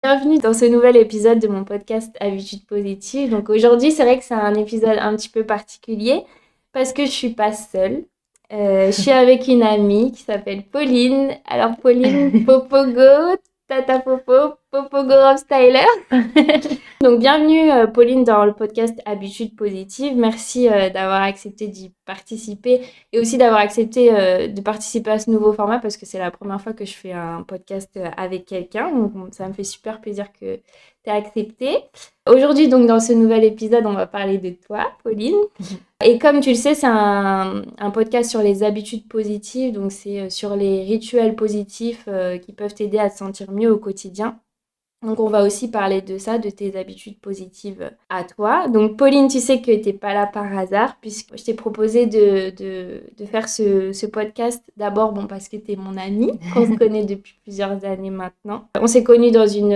Bienvenue dans ce nouvel épisode de mon podcast Habitudes positives. Donc aujourd'hui, c'est vrai que c'est un épisode un petit peu particulier parce que je suis pas seule. Je suis avec une amie qui s'appelle Pauline. Alors Pauline, Popogo, Tata Popo, Popogo of Styler. Donc bienvenue Pauline dans le podcast Habitudes positives. Merci d'avoir accepté d'y participer et aussi d'avoir accepté de participer à ce nouveau format parce que c'est la première fois que je fais un podcast avec quelqu'un. Donc ça me fait super plaisir que tu aies accepté. Aujourd'hui donc dans ce nouvel épisode, on va parler de toi Pauline. Et comme tu le sais, c'est un podcast sur les habitudes positives. Donc c'est sur les rituels positifs qui peuvent t'aider à te sentir mieux au quotidien. Donc, on va aussi parler de ça, de tes habitudes positives à toi. Donc, Pauline, tu sais que tu n'es pas là par hasard, puisque je t'ai proposé de faire ce podcast. D'abord, bon, parce que tu es mon amie, qu'on se connaît depuis plusieurs années maintenant. On s'est connus dans une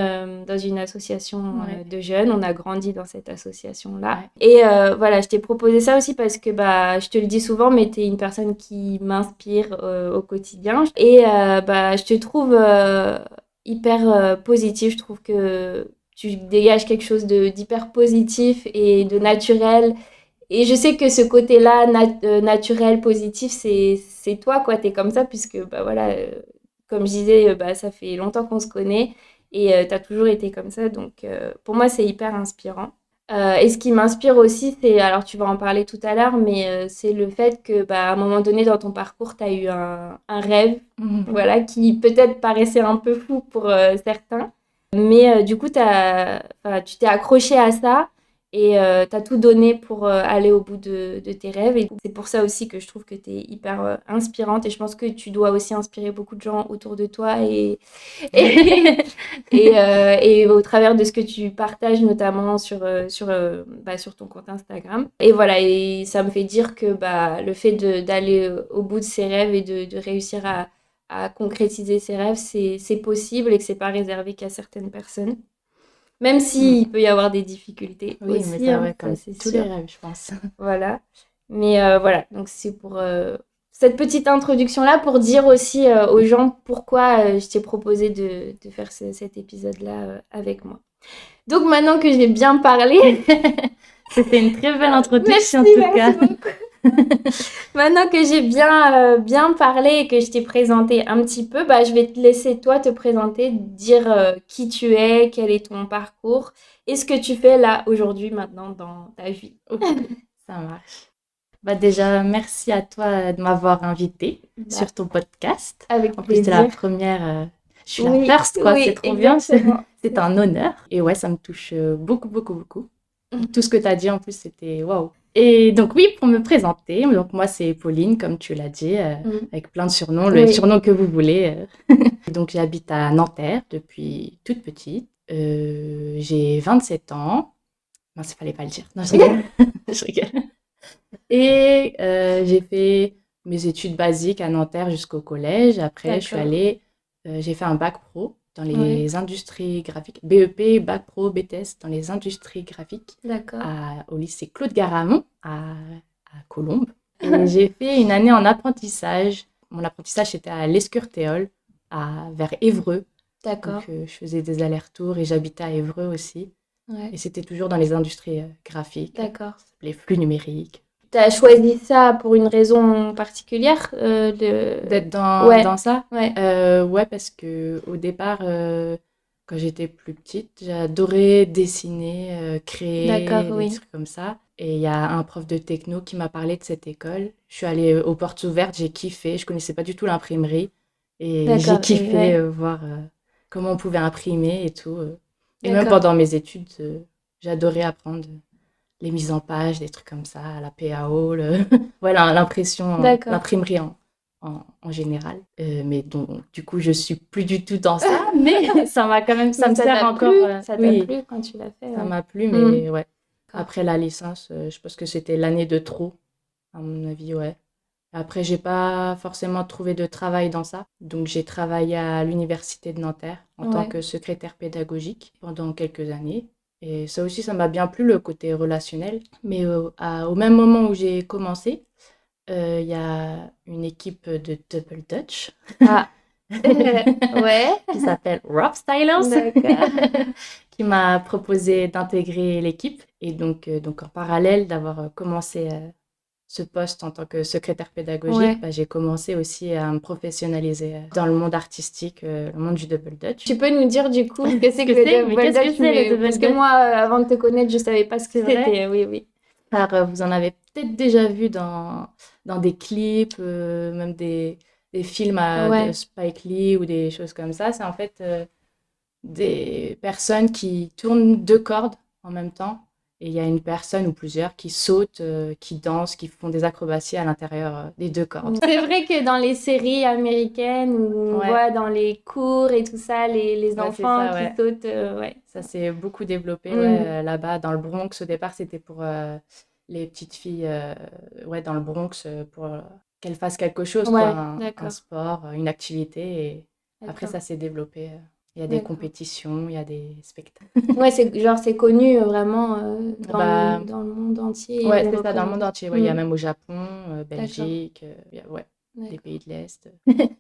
association de jeunes. On a grandi dans cette association-là. Ouais. Et voilà, je t'ai proposé ça aussi parce que, bah, je te le dis souvent, mais tu es une personne qui m'inspire au quotidien. Et bah, je te trouve... hyper positif. Je trouve que tu dégages quelque chose d'hyper positif et de naturel. Et je sais que ce côté-là, naturel, positif, c'est toi, quoi. T'es comme ça, puisque, bah voilà, comme je disais, bah, ça fait longtemps qu'on se connaît et t'as toujours été comme ça. Donc, pour moi, c'est hyper inspirant. Et ce qui m'inspire aussi, c'est, alors tu vas en parler tout à l'heure, mais c'est le fait que, bah, à un moment donné dans ton parcours, tu as eu un rêve, voilà, qui peut-être paraissait un peu fou pour certains, mais du coup, tu t'es accroché à ça et tu as tout donné pour aller au bout de tes rêves. Et c'est pour ça aussi que je trouve que tu es hyper inspirante et je pense que tu dois aussi inspirer beaucoup de gens autour de toi et, et au travers de ce que tu partages, notamment sur ton compte Instagram. Et voilà, et ça me fait dire que bah, le fait d'aller au bout de ses rêves et de réussir à concrétiser ses rêves, c'est possible et que c'est pas réservé qu'à certaines personnes. Même s'il peut y avoir des difficultés oui, aussi, mais ça, ouais, ça comme c'est tous sûr. les rêves, je pense. Voilà. Mais voilà, donc c'est pour cette petite introduction-là pour dire aussi aux gens pourquoi je t'ai proposé de faire cet épisode-là avec moi. Donc maintenant que j'ai bien parlé, C'était une très belle introduction merci, en tout cas. merci beaucoup. Maintenant que j'ai bien parlé et que je t'ai présenté un petit peu, bah, je vais te laisser toi te présenter, dire qui tu es, quel est ton parcours et ce que tu fais là aujourd'hui maintenant dans ta vie. Ok, ça marche. Bah déjà, merci à toi de m'avoir invitée sur ton podcast. Avec En plus, c'est la plaisir. première, je suis la Oui, first, quoi, c'est oui, trop bien. exactement. C'est un honneur. Et ouais, ça me touche beaucoup, beaucoup, beaucoup. Tout ce que tu as dit en plus, c'était waouh. Et donc oui, pour me présenter, donc moi c'est Pauline, comme tu l'as dit, avec plein de surnoms, le Oui. surnom que vous voulez. Donc j'habite à Nanterre depuis toute petite. J'ai 27 ans. Non, il fallait pas le dire. Non, je rigole. Je rigole. Et j'ai fait mes études basiques à Nanterre jusqu'au collège. Après, je suis allée, j'ai fait un bac pro dans les industries graphiques, BEP, bac pro, BTS dans les industries graphiques au lycée Claude Garamond à Colombes. Et j'ai fait une année en apprentissage. Mon apprentissage, c'était à l'Escurtéol, vers Évreux. D'accord. Donc, je faisais des allers-retours et j'habitais à Évreux aussi. Ouais. Et c'était toujours dans les industries graphiques. D'accord. Les flux numériques. Tu as choisi ça pour une raison particulière D'être dans ça? Ouais. Ouais, parce que au départ, quand j'étais plus petite, j'adorais dessiner, créer des trucs comme ça. Et il y a un prof de techno qui m'a parlé de cette école. Je suis allée aux portes ouvertes, j'ai kiffé. Je connaissais pas du tout l'imprimerie. Et j'ai kiffé voir comment on pouvait imprimer et tout. Et même pendant mes études, j'adorais apprendre les mises en page, des trucs comme ça, la PAO, voilà, l'imprimerie en général. Mais donc, du coup, je suis plus du tout dans ça, mais ça m'a quand même, ça me sert encore. Ça t'a plu quand tu l'as fait? Ça m'a plu, mais ouais. Après la licence, je pense que c'était l'année de trop, à mon avis, ouais. Après, j'ai pas forcément trouvé de travail dans ça. Donc, j'ai travaillé à l'université de Nanterre en tant que secrétaire pédagogique pendant quelques années. Et ça aussi, ça m'a bien plu, le côté relationnel. Mais au même moment où j'ai commencé, il y a une équipe de Double Dutch Ouais. qui s'appelle Rob Stylers, D'accord. qui m'a proposé d'intégrer l'équipe. Et donc en parallèle d'avoir commencé ce poste en tant que secrétaire pédagogique, Ouais. j'ai commencé aussi à me professionnaliser dans le monde artistique, le monde du double dutch. Tu peux nous dire du coup ce que c'est que Mais le double qu'est-ce que dutch, c'est le double parce que dutch? moi, avant de te connaître, je savais pas ce que C'est vrai? c'était. Oui, oui. Alors, vous en avez peut-être déjà vu dans des clips, même des films de Ouais. Spike Lee ou des choses comme ça. C'est en fait des personnes qui tournent 2 cordes en même temps et il y a une personne ou plusieurs qui sautent, qui dansent, qui font des acrobaties à l'intérieur, des 2 cordes. C'est vrai que dans les séries américaines où on Ouais. voit dans les cours et tout ça, les Ouais, c'est enfants ça, qui ouais. sautent, ouais. Ça s'est beaucoup développé, Mm. là-bas dans le Bronx. Au départ, c'était pour, les petites filles, dans le Bronx, pour, qu'elles fassent quelque chose quoi, Ouais, un d'accord. sport, une activité et après D'accord. ça s'est développé, il y a des D'accord. compétitions, il y a des spectacles. Ouais, c'est connu vraiment Bah, dans le monde entier. ouais, On c'est ça, dans le représente. monde entier, ouais, il y a Mm. même au Japon, D'accord. Belgique, il y a ouais, des D'accord. pays de l'Est.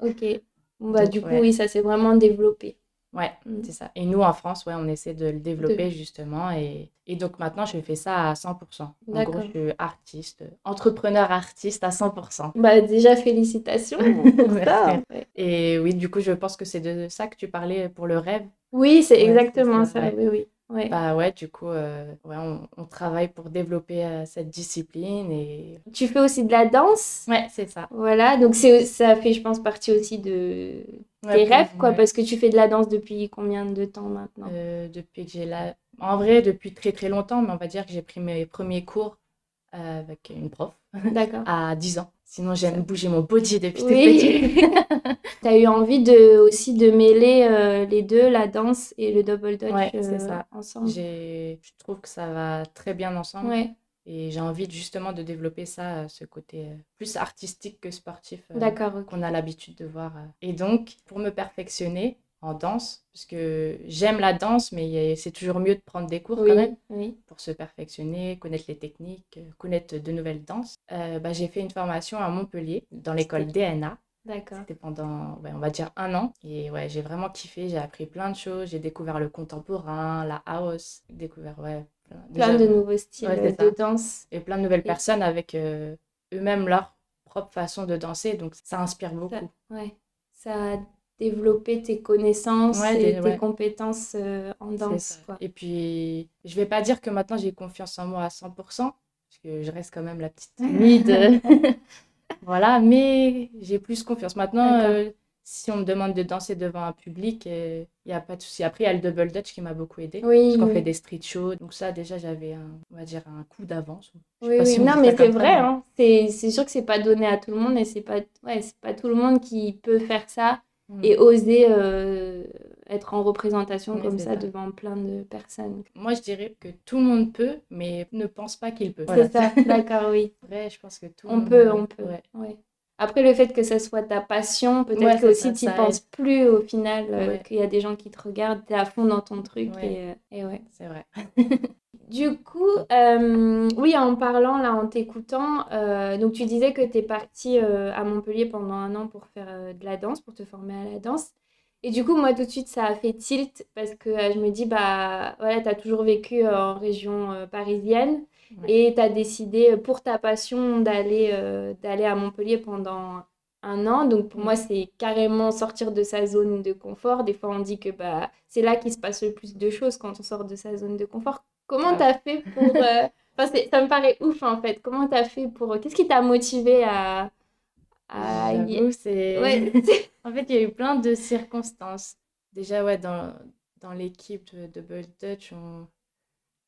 Ok. Bon, bah, Donc du coup, ouais. oui, ça s'est vraiment développé. Ouais, Mm. c'est ça. Et nous, en France, ouais, on essaie de le développer De... justement. Et donc maintenant, je fais ça à 100%. En gros, je D'accord. suis artiste, entrepreneur artiste à 100%. Bah, déjà, félicitations pour Merci. ça. Ouais. Et oui, du coup, je pense que c'est de ça que tu parlais pour le rêve. Oui, c'est Ouais, c'est exactement ça, ça. ouais. Oui, oui. Ouais. Bah ouais, du coup, ouais, on travaille pour développer cette discipline et Tu fais aussi de la danse. ouais, c'est ça. Voilà. Donc, ça fait, je pense, partie aussi de Ouais, tes rêves, quoi, ouais. parce que tu fais de la danse depuis combien de temps maintenant? Depuis que j'ai la... En vrai, depuis très très longtemps, mais on va dire que j'ai pris mes premiers cours avec une prof D'accord. à 10 ans. Sinon, Ça- j'aime bouger mon body depuis toute petite. Oui. Tu as eu envie aussi de mêler les deux, la danse et le double dutch Ouais, c'est ça. ensemble. Je trouve que ça va très bien ensemble Ouais, et j'ai envie justement de développer ça, ce côté plus artistique que sportif d'accord, ok. qu'on a l'habitude de voir. Et donc, pour me perfectionner en danse, parce que j'aime la danse, mais c'est toujours mieux de prendre des cours quand même Oui, oui. pour se perfectionner, connaître les techniques, connaître de nouvelles danses. J'ai fait une formation à Montpellier dans l'école DNA. D'accord. C'était pendant, ouais, on va dire 1 an. Et ouais, j'ai vraiment kiffé. J'ai appris plein de choses. J'ai découvert le contemporain, la house, découvert, ouais, Plein déjà, de nouveaux styles ouais, c'est de ça. danse. Et plein de nouvelles Et personnes avec eux-mêmes leur propre façon de danser. Donc ça inspire ça, beaucoup. ouais, ça a développé tes connaissances Ouais, et tes ouais, compétences en c'est ça. danse, quoi. Et puis, je vais pas dire que maintenant j'ai confiance en moi à 100%, parce que je reste quand même la petite timide. Voilà, mais j'ai plus confiance. Maintenant, D'accord. si on me demande de danser devant un public, il n'y a pas de souci. Après, il y a le double dutch qui m'a beaucoup aidé, parce Oui, qu'on fait oui. des street shows. Donc ça, déjà, j'avais on va dire, un coup d'avance. Je sais Oui, pas oui. si on Non, dit ça mais c'est comme ça, vrai, mais hein. C'est sûr que c'est pas donné à tout le monde et c'est pas tout le monde qui peut faire ça mm, et oser être en représentation ouais, comme c'est ça ça. devant plein de personnes. Moi, je dirais que tout le monde peut, mais ne pense pas qu'il peut. Voilà. C'est ça, d'accord, oui. Vrai, je pense que tout le On monde, peut, on peut. ouais. Ouais. Après, le fait que ça soit ta passion, peut-être Ouais, que c'est aussi ça, tu n'y ça aide. penses plus au final, Ouais, qu'il y a des gens qui te regardent, tu es à fond dans ton truc ouais, et ouais. c'est vrai. Du coup, oui, en parlant là, en t'écoutant, donc tu disais que tu es partie à Montpellier pendant 1 an pour faire de la danse, pour te former à la danse. Et du coup, moi, tout de suite, ça a fait tilt parce que je me dis, bah voilà, tu as toujours vécu en région parisienne Ouais. et tu as décidé pour ta passion d'aller à Montpellier pendant 1 an. Donc pour moi, Mm. c'est carrément sortir de sa zone de confort. Des fois, on dit que bah, c'est là qu'il se passe le plus de choses quand on sort de sa zone de confort. Comment Grave. t'as fait pour... Enfin, ça me paraît ouf en fait. Comment t'as fait pour... Qu'est-ce qui t'a motivé à... J'avoue, c'est... Ouais. En fait, il y a eu plein de circonstances. Déjà, ouais, dans l'équipe de Double Dutch,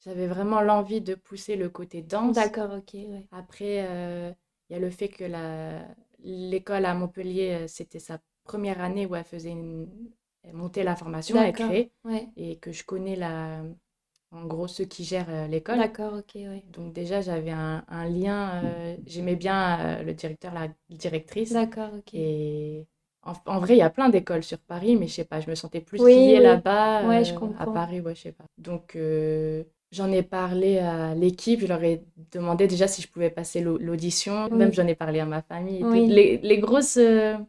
j'avais vraiment l'envie de pousser le côté danse. D'accord, ok, ouais. Après, il y a le fait que l'école à Montpellier, c'était sa première année où elle montait la formation, elle D'accord, créait, ouais. et que je connais en gros ceux qui gèrent l'école. D'accord, ok, ouais. Donc déjà, j'avais un lien, j'aimais bien le directeur, la directrice. D'accord, ok. Et en vrai, il y a plein d'écoles sur Paris, mais je sais pas, je me sentais plus Oui, liée oui. là-bas, Ouais, je à comprends. Paris, ouais, je sais pas. Donc, j'en ai parlé à l'équipe, je leur ai demandé déjà si je pouvais passer l'audition. Même Oui, j'en ai parlé à ma famille et tout. oui. Les grosses, on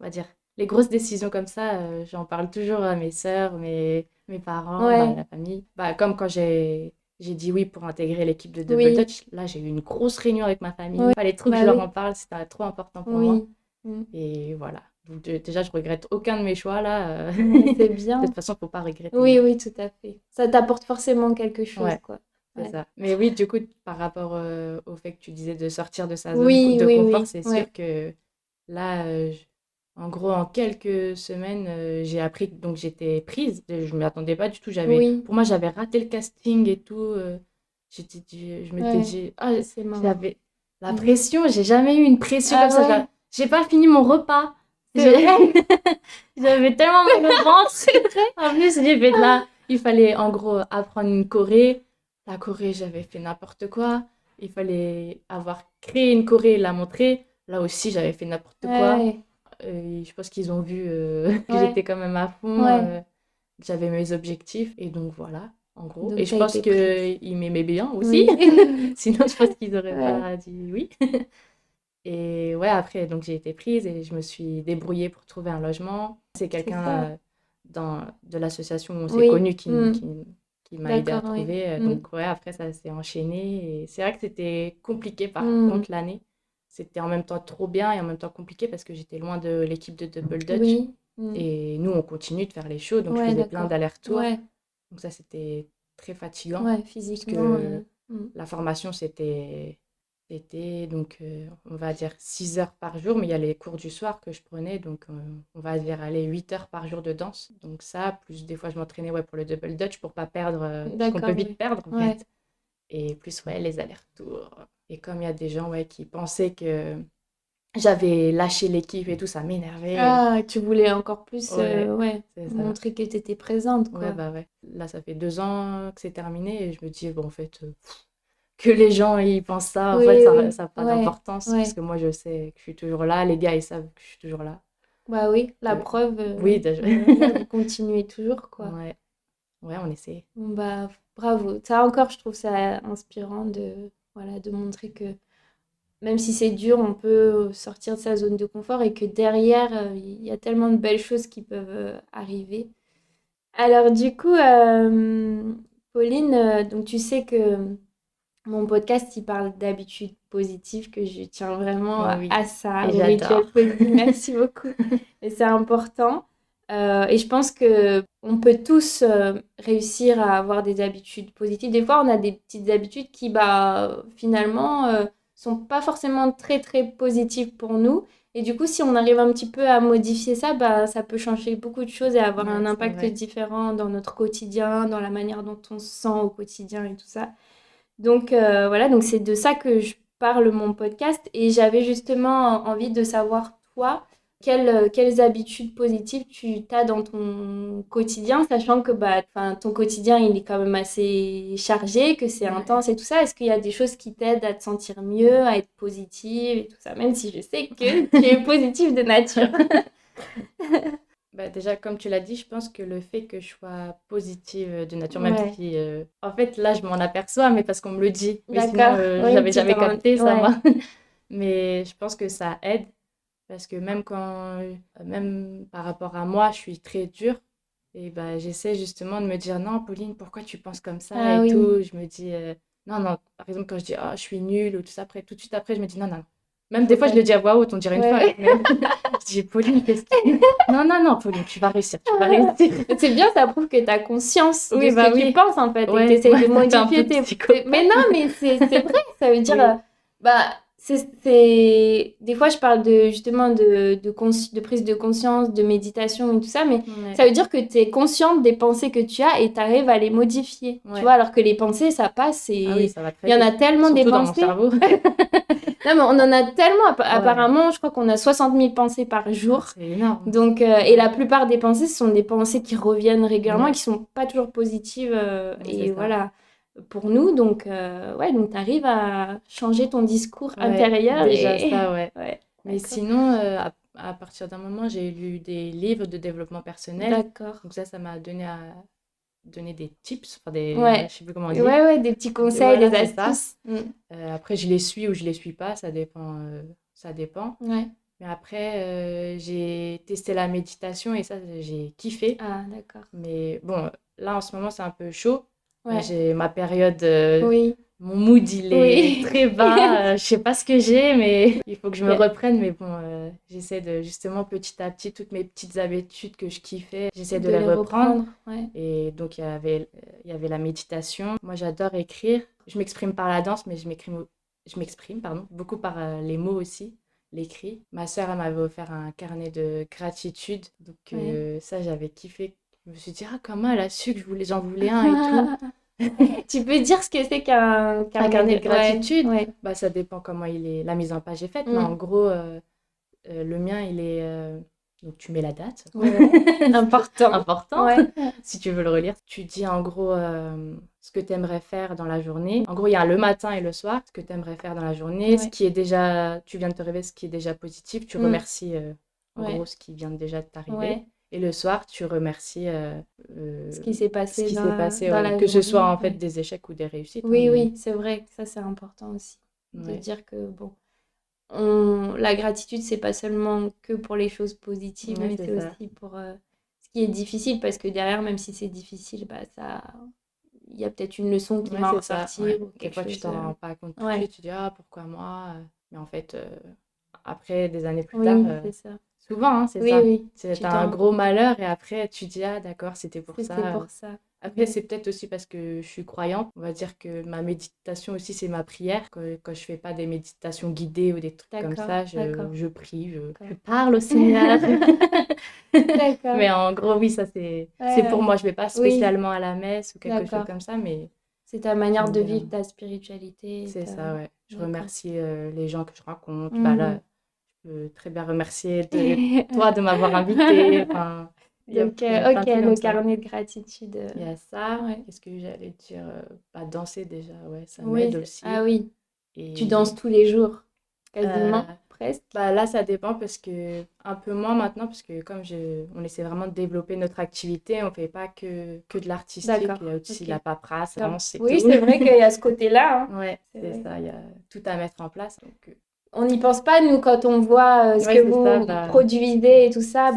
va dire, les grosses décisions comme ça, j'en parle toujours à mes sœurs, mes parents, Ouais, la famille. Comme quand j'ai dit oui pour intégrer l'équipe de Double oui, Dutch. Là, j'ai eu une grosse réunion avec ma famille. oui, Il fallait trop que je bah leur oui, en parle, c'était trop important pour moi. oui. Mm. Et voilà. Donc, déjà, je regrette aucun de mes choix là. Ouais, c'est De toute bien. façon, faut pas Oui, regretter. oui, tout à fait. Ça t'apporte forcément quelque chose, Ouais, quoi. c'est Ouais. ça. Mais oui, du coup, par rapport au fait que tu disais de sortir de sa zone Oui, de oui, confort, oui, c'est ouais. sûr que là, en gros, en quelques semaines, j'ai appris que donc j'étais prise. Je m'y attendais pas du tout. Oui, Pour moi, j'avais raté le casting et tout. Je m'étais ouais, dit, ah, c'est marrant. j'avais la Mhm. pression. J'ai jamais eu une pression comme Ah ça. ouais, J'ai pas fini mon repas. c'est J'ai- vrai. J'avais tellement mal au ventre. C'est vrai. En plus, j'ai fait de là. Il fallait en gros apprendre une choré. La choré, j'avais fait n'importe quoi. Il fallait avoir créé une choré et la montrer. Là aussi, j'avais fait n'importe quoi. Ouais, Je pense qu'ils ont vu que ouais, j'étais quand même à fond, ouais. que j'avais mes objectifs. Et donc voilà, en gros. Et Donc je t'as pense été prise. qu'ils m'aimaient bien aussi. Oui. Sinon, je pense qu'ils n'auraient Ouais, pas dit oui. Et ouais, après, donc j'ai été prise et je me suis débrouillée pour trouver un logement. C'est c'est ça. quelqu'un de l'association où on s'est Oui. connu Mm. qui m'a aidé à D'accord, oui. trouver. Mm. Donc ouais, après, ça s'est enchaîné. Et c'est vrai que c'était compliqué par Mm. contre l'année. C'était en même temps trop bien et en même temps compliqué parce que j'étais loin de l'équipe de Double Dutch. Oui. Mm. Et nous, on continue de faire les shows. Donc je Ouais, faisais plein d'accord. d'allers-retours. Ouais, Donc ça, c'était très fatigant. ouais, Parce physiquement. que Mm. la formation, c'était donc, on va dire 6 heures par jour, mais il y a les cours du soir que je prenais, donc on va dire aller 8 heures par jour de danse. Donc ça, plus des fois je m'entraînais ouais, pour le double dutch pour pas perdre, parce qu'on peut D'accord, vite oui. perdre en Ouais. fait. Et plus ouais, les allers-retours. Et comme il y a des gens ouais, qui pensaient que j'avais lâché l'équipe et tout, ça m'énervait. Ah, tu voulais encore plus, Ouais, ouais, c'est ça. montrer que t'étais présente, Ouais, quoi. bah ouais. Là, ça fait 2 ans que c'est terminé et je me dis, bon, en fait, que les gens ils pensent ça, en fait, Oui, oui. ça n'a pas Ouais, d'importance parce ouais. que moi, je sais que je suis toujours là, les gars, ils savent que je suis toujours là. Bah oui, la De- preuve, Oui, déjà. voilà, vous continuez toujours, quoi. Ouais, ouais, on essaie. Bon, bah, bravo. Ça encore, je trouve ça inspirant de, voilà, de montrer que même si c'est dur, on peut sortir de sa zone de confort et que derrière, il y a tellement de belles choses qui peuvent arriver. Alors du coup, Pauline, donc tu sais que mon podcast, il parle d'habitudes positives, que je tiens vraiment Oui, à ça, et au rituel j'adore. positif. Merci beaucoup. Et c'est important. Et je pense que on peut tous réussir à avoir des habitudes positives. Des fois, on a des petites habitudes qui, bah, finalement, sont pas forcément très, très positives pour nous. Et du coup, si on arrive un petit peu à modifier ça, bah, ça peut changer beaucoup de choses et avoir Ouais, un c'est impact vrai. différent dans notre quotidien, dans la manière dont on se sent au quotidien et tout ça. Donc voilà, donc c'est de ça que je parle mon podcast et j'avais justement envie de savoir toi, quelles habitudes positives tu as dans ton quotidien, sachant que bah, enfin, ton quotidien il est quand même assez chargé, que c'est Ouais. intense et tout ça. Est-ce qu'il y a des choses qui t'aident à te sentir mieux, à être positive et tout ça, même si je sais que tu es positive de nature. Bah, déjà, comme tu l'as dit, je pense que le fait que je sois positive de nature, même Ouais, si, en fait, là, je m'en aperçois, mais parce qu'on me le dit. Mais sinon, d'accord. Oui, j'avais tu jamais t'en rends... capté ça, Ouais, moi. Mais je pense que ça aide. Parce que même par rapport à moi, je suis très dure. Et bah, j'essaie justement de me dire, non, Pauline, pourquoi tu penses comme ça ah et oui. tout. Je me dis, non, non, par exemple, quand je dis, oh, je suis nulle ou tout ça, après, tout de suite après, je me dis, non, non. Même des Faut fois, pas... je le dis à voix haute, on dirait une folle. Ouais. Mais je dis, Pauline, qu'est-ce qui... Non, non, non, Pauline, tu vas réussir, tu vas réussir. C'est bien, ça prouve que tu as conscience de Oui, ce bah que tu oui. penses en fait et que tu Ouais, essayes de ouais, ça fait un peu modifier Mais psychopathe. non, mais c'est vrai, ça veut dire... Oui, bah, Des fois, je parle de, justement de prise de conscience, de méditation et tout ça, mais ouais, ça veut dire que tu es consciente des pensées que tu as et tu arrives à les modifier. Tu ouais. vois, alors que les pensées, ça passe Ah oui, et... ça va Il très y en a vite. tellement des Surtout dans mon pensées. cerveau. Non, mais on en a tellement. Ouais, Apparemment, je crois qu'on a 60 000 pensées par ah, jour. c'est énorme. Donc, et la plupart des pensées, ce sont des pensées qui reviennent régulièrement et Ouais, qui sont pas toujours positives. ouais, c'est Et ça. voilà, pour nous. Donc, ouais, donc tu arrives à changer ton discours Ouais, intérieur déjà et. ça, ouais. Ouais, Mais d'accord. sinon, à partir d'un moment, j'ai lu des livres de développement personnel. D'accord. Donc ça m'a donné des tips, enfin ouais, Ouais. je sais plus comment on Ouais, dit. ouais, des petits conseils, Voilà, des c'est ça. astuces. Mm. Après, je les suis ou je les suis pas, ça dépend. Ça dépend. Ouais. Mais après, j'ai testé la méditation et ça, j'ai kiffé. Ah, d'accord. Mais bon, là, en ce moment, c'est un peu chaud. Ouais. J'ai ma période, Oui. mon mood, il est très bas. Je sais pas ce que j'ai, mais il faut que je me reprenne. Mais bon, j'essaie de, justement, petit à petit, toutes mes petites habitudes que je kiffais, j'essaie de les reprendre. Ouais. Et donc, il y avait la méditation. Moi, j'adore écrire. Je m'exprime par la danse, mais je m'exprime, pardon, beaucoup par les mots aussi, l'écrit. Ma sœur, elle m'avait offert un carnet de gratitude. Donc, ça, j'avais kiffé. Je me suis dit, ah, comment elle a su que j'en voulais un et tout. Tu peux dire ce que c'est qu'un carnet de gratitude? Ouais. Bah, ça dépend comment la mise en page est faite. Mais en gros, le mien, il est... Donc, tu mets la date. Ouais. Important. Ouais. Si tu veux le relire. Tu dis en gros ce que tu aimerais faire dans la journée. En gros, il y a le matin et le soir, ce que tu aimerais faire dans la journée, ce qui est déjà... Tu viens de te réveiller, ce qui est déjà positif. Tu remercies en gros ce qui vient déjà de t'arriver. Ouais. Et le soir, tu remercies ce qui s'est passé dans la journée. Que ce soit en fait des échecs ou des réussites. Oui, c'est vrai. Ça, c'est important aussi. De dire que, bon, la gratitude, c'est pas seulement que pour les choses positives, mais c'est aussi pour ce qui est difficile, parce que derrière, même si c'est difficile, bah, il y a peut-être une leçon qui va en sortir. Ou des fois, tu t'en rends pas compte tout de suite. Tu dis, ah, pourquoi moi? Mais en fait, après, des années plus tard... c'est ça. Souvent, c'est ça. Oui. C'est un gros malheur et après, tu dis, ah d'accord, c'était pour ça. C'était pour ça. Après, c'est peut-être aussi parce que je suis croyante. On va dire que ma méditation aussi, c'est ma prière. Quand je fais pas des méditations guidées ou des trucs comme ça, je prie, je parle au Seigneur. D'accord. Mais en gros, oui, ça c'est pour moi. Je vais pas spécialement à la messe ou quelque chose comme ça, mais... C'est ta manière de vivre ta spiritualité. C'est ça, ouais. Je remercie les gens que je rencontre. Bah là... Je peux très bien remercier toi de m'avoir invitée. Enfin, donc, le carnet de gratitude. Il y a ça. Qu'est-ce que j'allais dire? Danser déjà, ça m'aide aussi. Ah oui. Et... Tu danses tous les jours, quasiment, presque. Bah là, ça dépend parce que un peu moins maintenant, parce que comme on essaie vraiment de développer notre activité, on fait pas que de l'artistique. Il y a aussi la paperasse, c'est tout. Oui, c'est vrai qu'il y a ce côté-là. Hein. Ouais, c'est ça. Il y a tout à mettre en place. Donc, on n'y pense pas, nous, quand on voit ce que vous produisez et tout ça,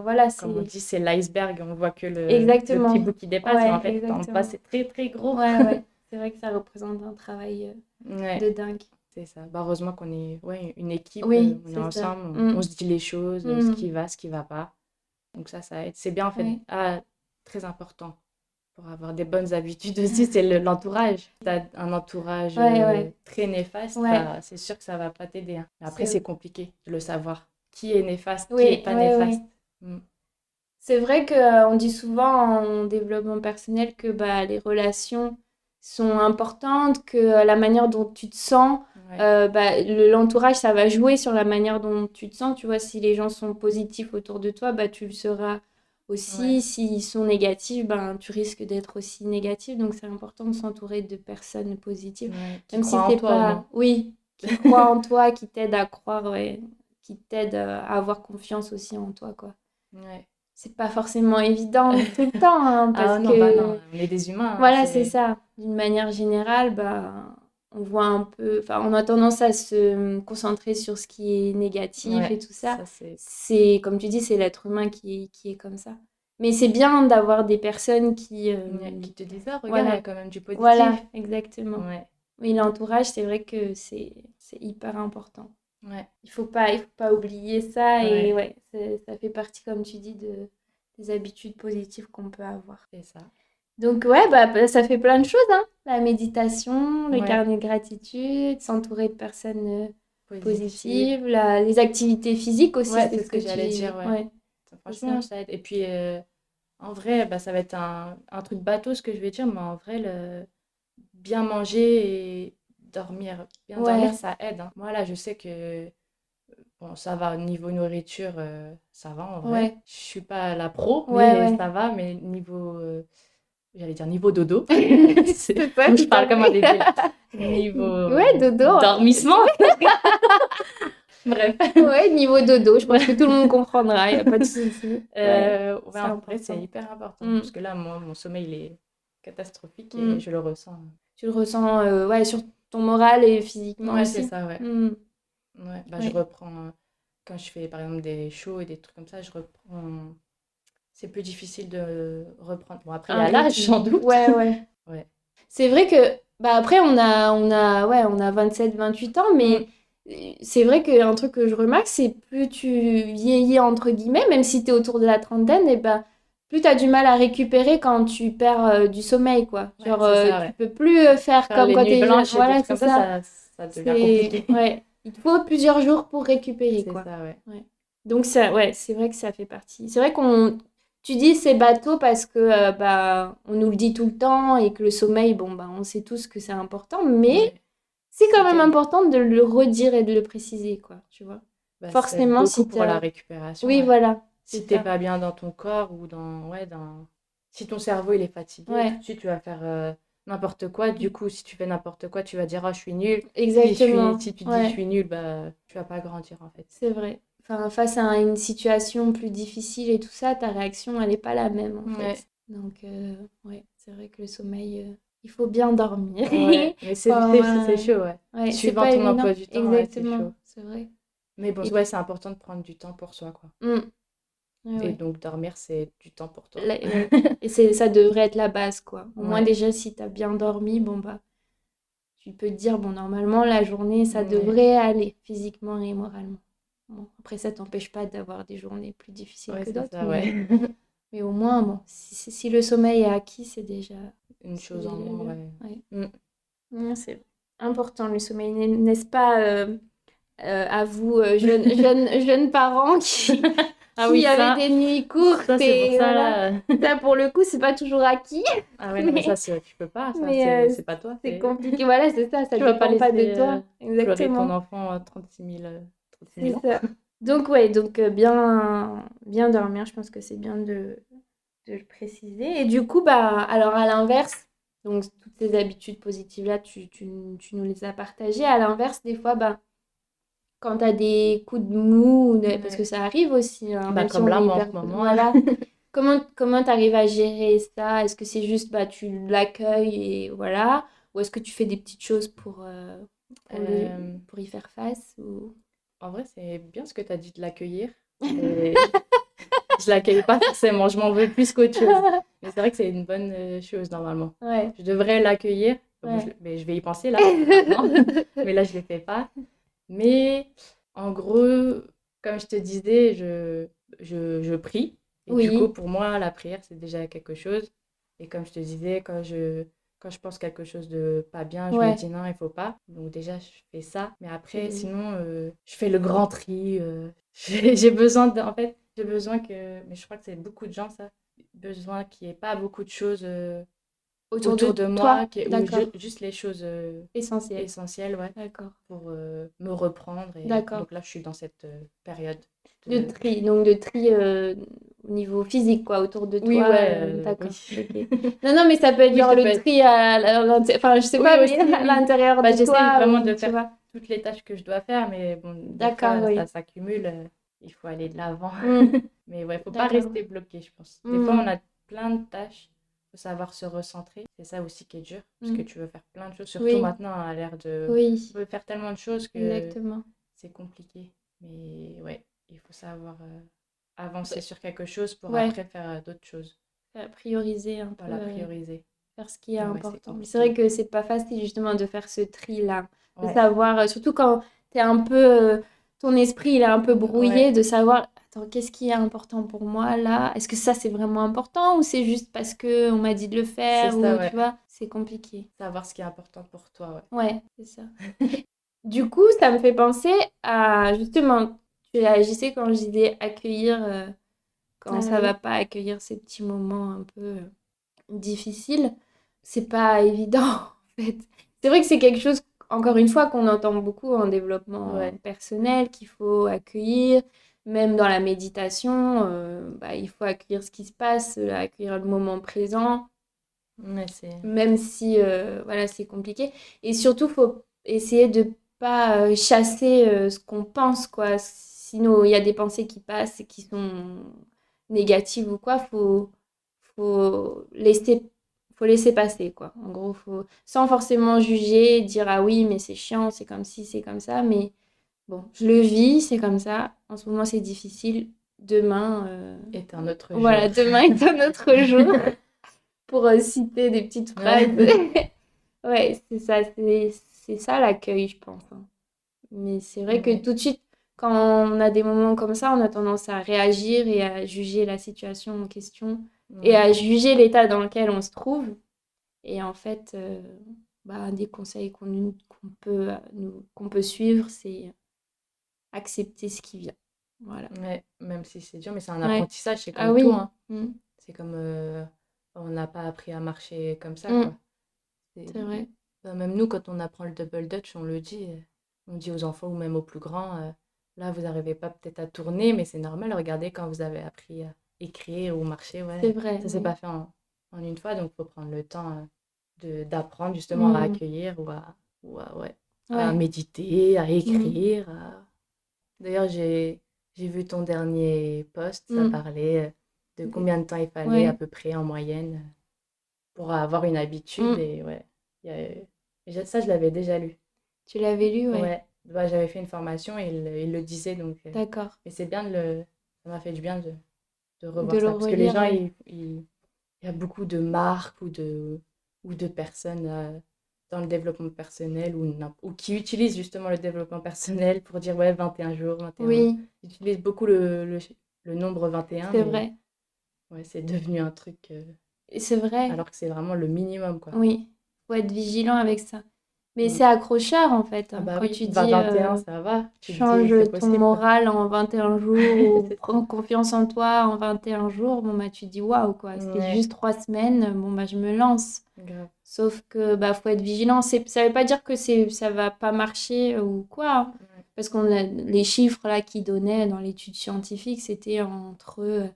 voilà. Comme on dit, c'est l'iceberg, on voit que le petit bout qui dépasse, mais en fait, en bas, c'est très, très gros. Ouais. C'est vrai que ça représente un travail de dingue. C'est ça. Heureusement qu'on est une équipe, on est ensemble, on se dit les choses, ce qui va pas. Donc ça aide. C'est bien, en fait, très important. Pour avoir des bonnes habitudes aussi, c'est l'entourage. Tu as un entourage très néfaste, c'est sûr que ça va pas t'aider. Hein. Après, c'est compliqué de le savoir. Qui est néfaste, qui est pas néfaste. C'est vrai qu'on dit souvent en développement personnel que les relations sont importantes, que la manière dont tu te sens, l'entourage, ça va jouer sur la manière dont tu te sens. Tu vois, si les gens sont positifs autour de toi, tu le seras aussi. S'ils sont négatifs, tu risques d'être aussi négatif. Donc, c'est important de s'entourer de personnes positives. Même si c'est pas... Oui, qui croient en toi, qui t'aident à croire, qui t'aident à avoir confiance aussi en toi, quoi. Ouais. C'est pas forcément évident tout le temps, hein, parce non, que... non, on est des humains. Voilà, c'est ça. D'une manière générale, on voit un peu... Enfin, on a tendance à se concentrer sur ce qui est négatif et tout ça. C'est, comme tu dis, c'est l'être humain qui est comme ça. Mais c'est bien d'avoir des personnes qui te disent, regarde, il y a quand même du positif. Voilà, exactement. Ouais. Oui, l'entourage, c'est vrai que c'est hyper important. Ouais. Il faut pas oublier ça. Et ça fait partie, comme tu dis, des habitudes positives qu'on peut avoir. C'est ça. Donc, ça fait plein de choses, hein. La méditation, le carnet de gratitude, s'entourer de personnes positives, les activités physiques aussi. C'est ce que j'allais dire, Franchement, ça aide. Et puis, en vrai, ça va être un truc bateau, ce que je vais dire, mais en vrai, bien manger et dormir. Bien dormir, ça aide. Hein. Moi, là, je sais que... Bon, ça va, au niveau nourriture, ça va en vrai. Je suis pas la pro, mais ça va. Mais niveau... j'allais dire niveau dodo. C'est ça. Je parle comme un débile. Niveau dodo. Dormissement. Bref. Niveau dodo. Je pense que tout le monde comprendra. Il n'y a pas de souci. En vrai, c'est hyper important. Parce que là, moi, mon sommeil, il est catastrophique et je le ressens. Tu le ressens sur ton moral et physiquement aussi. C'est ça, je reprends... quand je fais par exemple des shows et des trucs comme ça, je reprends. C'est plus difficile de reprendre. Bon, après, il y a l'âge, sans doute. Ouais, ouais. Ouais. C'est vrai que, bah après, on a 27, 28 ans, mais c'est vrai qu'un truc que je remarque, c'est plus tu vieillis, entre guillemets, même si tu es autour de la trentaine, et bah, plus tu as du mal à récupérer quand tu perds du sommeil, quoi. Ouais, Genre, c'est ça, tu ouais. peux plus faire Faire comme les quand nuits tu es jeune. blanches et des Voilà, trucs c'est comme ça. ça devient compliqué. Ouais. Il te faut plusieurs jours pour récupérer, C'est quoi. ça, ouais. Ouais. Donc, ça, ouais, c'est vrai que ça fait partie. C'est vrai qu'on. Tu dis c'est bateau parce que bah, on nous le dit tout le temps et que le sommeil, bon, bah, on sait tous que c'est important, mais Ouais. c'est quand même important de le redire et de le préciser, quoi, tu vois. Bah, ça aide Forcément, beaucoup si pour la t'as... récupération, Oui, ouais. voilà, Si c'est t'es ça. pas bien dans ton corps ou si ton cerveau il est fatigué, tout Ouais, de suite tu vas faire n'importe quoi. Du coup, si tu fais n'importe quoi, tu vas dire oh je suis nulle. exactement. Si tu dis je Ouais, suis nulle, bah tu vas pas grandir en fait. c'est vrai. Enfin, face à une situation plus difficile et tout ça, ta réaction, elle n'est pas la même, en Ouais. fait. Donc, ouais, c'est vrai que le sommeil, il faut bien dormir. Ouais, mais c'est chaud, ouais. Ouais, c'est Suivant pas ton évident. emploi du temps, ouais, c'est Exactement, chaud. c'est vrai. Mais bon, Et, ouais, c'est important de prendre du temps pour soi, quoi. mm, ouais, Et ouais. donc dormir, c'est du temps pour toi. Ouais. Et ça devrait être la base, quoi. Au moins, Ouais, déjà, si t'as bien dormi, bon, bah, tu peux te dire, bon, normalement, la journée, ça ouais, devrait aller, physiquement et moralement. Bon, après, ça t'empêche pas d'avoir des journées plus difficiles ouais, que c'est d'autres, ça, ouais. mais au moins, bon, si le sommeil est acquis, Une c'est chose en déjà moins, bien. ouais. Ouais. Mm. C'est important, le sommeil, n'est-ce pas, à vous, jeunes parents Ah oui, qui avez des nuits courtes c'est pour et voilà. ça. Ça, pour le coup, c'est pas toujours acquis, Ah ouais, non, mais ça, mais, tu peux pas, ça, mais c'est pas toi. c'est compliqué. Voilà, c'est ça, ça Tu vas pas dépend pas de laisser toi. pleurer ton Exactement, enfant 36 c'est 000 ans. ça. Donc, ouais, donc bien dormir, je pense que c'est bien de le préciser. Et du coup, bah, alors à l'inverse, donc toutes ces habitudes positives-là, tu nous les as partagées. À l'inverse, des fois, bah, quand tu as des coups de mou, parce que Ouais. ça arrive aussi, hein, Bah, même si comme on là, est moi, en hyper... ce moment. Voilà. Comment tu arrives à gérer ça? Est-ce que c'est juste, bah, tu l'accueilles et voilà? Ou est-ce que tu fais des petites choses Euh, pour y faire face ou... En vrai, c'est bien ce que tu as dit de l'accueillir. Mais je l'accueille pas forcément, je m'en veux plus qu'autre chose. Mais c'est vrai que c'est une bonne chose normalement. Ouais, Je devrais l'accueillir, bon, ouais. mais je vais y penser là, maintenant. Mais là, je ne le fais pas. Mais en gros, comme je te disais, je prie. Et du coup, Oui, pour moi, la prière, c'est déjà quelque chose. Et comme je te disais, quand je pense quelque chose de pas bien, je me ouais. dis non, il faut pas. Donc déjà, je fais ça. Mais après, C'est... sinon, je fais le grand tri. J'ai besoin en fait, j'ai besoin que, mais je crois que c'est beaucoup de gens ça, besoin qu'il n'y ait pas beaucoup de choses Autour de autour de moi, toi, ou d'accord. juste les choses Essentiel. essentielles, ouais, D'accord. pour me reprendre. Et D'accord. donc là, je suis dans cette période De de... tri, donc de tri au niveau physique, quoi, autour de Oui, toi. ouais, D'accord, oui. ok. Non, non, mais ça peut être Oui, genre ça peut le être... tri enfin, je sais Oui, pas, mais aussi, à oui. l'intérieur Bah, de j'essaye toi, vraiment ou de tu faire vois. toutes les tâches que je dois faire, mais bon, des D'accord, fois, ça oui. s'accumule. Il faut aller de l'avant. Hmm, Mais ouais, faut pas d'accord. rester bloqué, je pense. Des fois, on Hmm, a plein de tâches. Faut savoir se recentrer. C'est ça aussi qui est dur, parce que hmm. tu veux faire plein de choses. Surtout Oui, maintenant, à l'ère de... oui, On veut faire tellement de choses que exactement. c'est compliqué. Mais ouais, il faut savoir avancer sur quelque chose pour Ouais, après faire d'autres choses. prioriser un peu, Voilà, prioriser. faire ce qui est Mais ouais, c'est important. Mais c'est vrai compliqué. que c'est pas facile justement de faire ce tri-là, de Ouais, savoir, surtout quand t'es un peu, ton esprit il est un peu brouillé, ouais, de savoir, attends, qu'est-ce qui est important pour moi là? Est-ce que ça c'est vraiment important ou c'est juste parce que on m'a dit de le c'est faire ça, ou tu ouais. vois, c'est compliqué. Savoir ce qui est important pour toi, Ouais, c'est ça. Du coup, ça me fait penser à justement, tu réagissais quand je disais accueillir, ouais. quand Ah ça va oui. pas, accueillir ces petits moments un peu difficiles. C'est pas évident, en fait. C'est vrai que c'est quelque chose, encore une fois, qu'on entend beaucoup en développement Ouais, personnel, qu'il faut accueillir. Même dans la méditation, bah, il faut accueillir ce qui se passe, accueillir le moment présent, ouais, c'est... même si voilà, c'est compliqué. Et surtout, il faut essayer de pas chasser ce qu'on pense, quoi. Sinon, il y a des pensées qui passent et qui sont négatives ou quoi. Faut laisser, faut laisser passer, quoi. En gros, sans forcément juger, dire ah oui, mais c'est chiant, c'est comme ci, c'est comme ça, bon, je le vis, c'est comme ça. En ce moment, c'est difficile. Demain, Est un autre voilà, jour. demain est un autre jour pour citer des petites phrases. Ouais. Ouais, c'est ça, c'est ça l'accueil, je pense, hein. Mais c'est vrai que Ouais. tout de suite, quand on a des moments comme ça, on a tendance à réagir et à juger la situation en question et Ouais. à juger l'état dans lequel on se trouve. Et en fait, bah, des conseils qu'on peut suivre, c'est accepter ce qui vient. Voilà. Ouais. Même si c'est dur, mais c'est un Ouais. apprentissage, c'est Ah comme tout, oui. hein. C'est comme on n'a pas appris à marcher comme ça, Mm. quoi. C'est- C'est vrai. ben, même nous, quand on apprend le double dutch, on dit aux enfants ou même aux plus grands, là, vous n'arrivez pas peut-être à tourner, mais c'est normal, regardez quand vous avez appris à écrire ou marcher, C'est ouais, vrai, ça s'est oui. pas fait en une fois, donc il faut prendre le temps d'apprendre justement à Mm. accueillir ouais, à Ouais. méditer, à Mm. écrire. D'ailleurs, j'ai vu ton dernier post, ça Mm. parlait de combien de temps il fallait à Ouais. peu près en moyenne pour avoir une habitude, Mm. et ouais, il y a- ça, je l'avais déjà lu. Tu l'avais lu, ouais. Ouais, bah, j'avais fait une formation et il le disait, donc. D'accord. Mais c'est bien ça m'a fait du bien de De revoir le ça. Parce que les relire, gens, ouais. il y a beaucoup de marques ou de personnes dans le développement personnel ou qui utilisent justement le développement personnel pour dire, ouais, 21 jours, 21. Oui, Ils utilisent beaucoup le nombre 21, c'est mais vrai. ouais, c'est devenu un truc Et c'est vrai. alors que c'est vraiment le minimum, quoi. Oui. Faut être vigilant avec ça. Mais Mm. c'est accrocheur, en fait, Ah hein. bah Quand oui, tu dis 21, ça va. Tu te dis, change c'est ton possible, quoi. moral en 21 jours ou C'est ça. prends confiance en toi en 21 jours, bon, bah, tu dis waouh, quoi. C'est Ouais, juste 3 semaines, bon, bah, je me lance. grave. Sauf que, bah, faut être vigilant. Ça veut pas dire que ça va pas marcher ou quoi, hein. Ouais, Parce qu'on a les chiffres là qui donnaient dans l'étude scientifique, c'était entre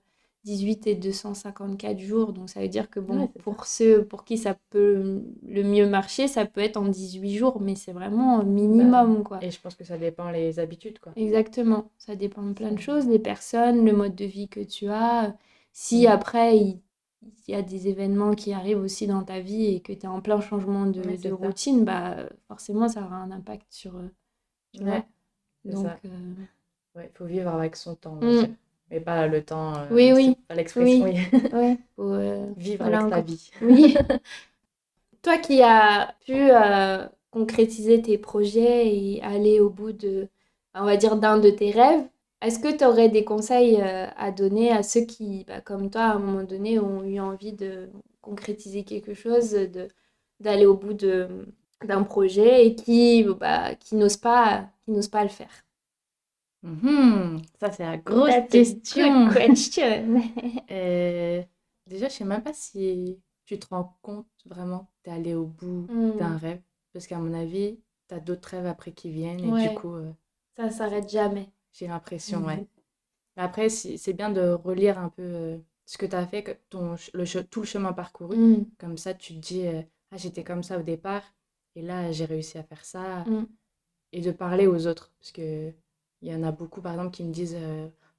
18 et 254 jours. Donc ça veut dire que bon, ouais, c'est ça. pour ceux pour qui ça peut le mieux marcher, ça peut être en 18 jours, mais c'est vraiment Bah, minimum, quoi. et je pense que ça dépend les habitudes, quoi. Exactement. Ça dépend de plein Ça- de choses, des personnes, le mode de vie que tu as. Si Mm. après, il y a des événements qui arrivent aussi dans ta vie et que tu es en plein changement Ouais, de c'est ça. routine, bah forcément, ça aura un impact sur, tu vois. Ouais, c'est Donc, ça. Ouais, il faut vivre avec son temps, on va dire. mm. Mais pas le temps, Oui, c'est oui, pas l'expression, oui, oui. Faut, vivre voilà avec sa encore. vie. Oui. Toi qui as pu concrétiser tes projets et aller au bout on va dire, d'un de tes rêves, est-ce que tu aurais des conseils à donner à ceux qui, bah, comme toi, à un moment donné, ont eu envie de concrétiser quelque chose, d'aller au bout d'un projet et qui n'osent pas le faire? Mhm, ça, c'est la grosse That's a good question. question. Euh, Déjà, je sais même pas si tu te rends compte vraiment que tu es allé au bout d'un Hmm, rêve. Parce qu'à mon avis, tu as d'autres rêves après qui viennent. Et du ouais, coup, ça s'arrête jamais. j'ai l'impression, ouais. Mhm. Mais après, c'est bien de relire un peu ce que tu as fait, tout le chemin parcouru. Hmm, Comme ça, tu te dis, ah, j'étais comme ça au départ, et là, j'ai réussi à faire ça. hmm. Et de parler aux autres. Parce que il y en a beaucoup, par exemple, qui me disent,